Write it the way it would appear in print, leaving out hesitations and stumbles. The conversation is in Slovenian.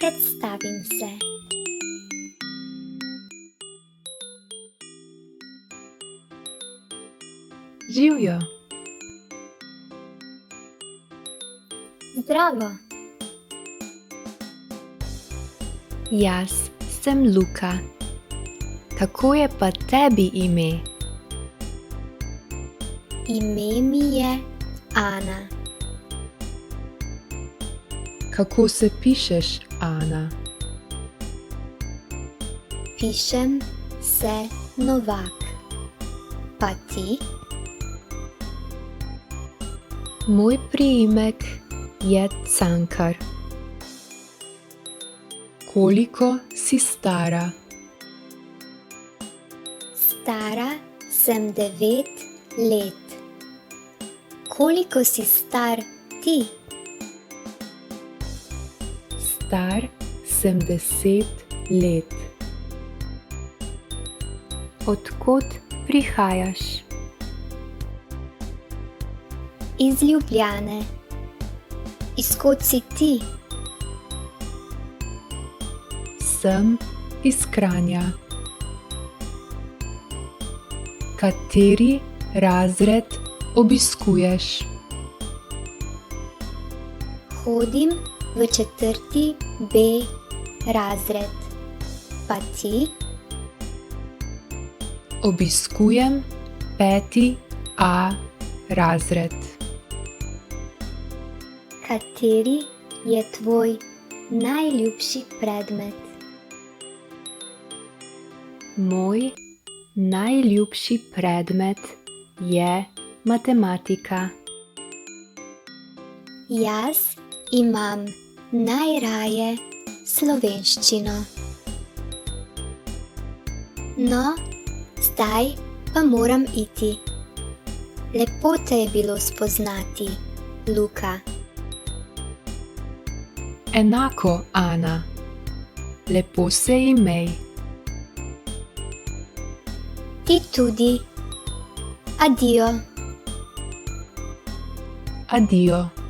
Predstavim se. Živjo. Zdravo. Jaz sem Luka. Kako je pa tebi ime? Ime mi je Ana. Kako se pišeš, Ana? Pišem se Novak. Pa ti? Moj priimek je Cankar. Koliko si stara? Stara sem 9 let. Koliko si star ti? Star sem 10 let. Od kod prihajaš? Iz Ljubljane. Iz kod si ti? Sem iz Kranja. Kateri razred obiskuješ? Hodim v 4. B razred. Pa ti? Obiskujem 5. A razred. Kateri je tvoj najljubši predmet? Moj najljubši predmet je matematika. Jaz imam najraje slovenščino. No, zdaj pa moram iti. Lepo te je bilo spoznati, Luka. Enako, Ana. Lepo se imej. Ti tudi. Adijo. Adijo.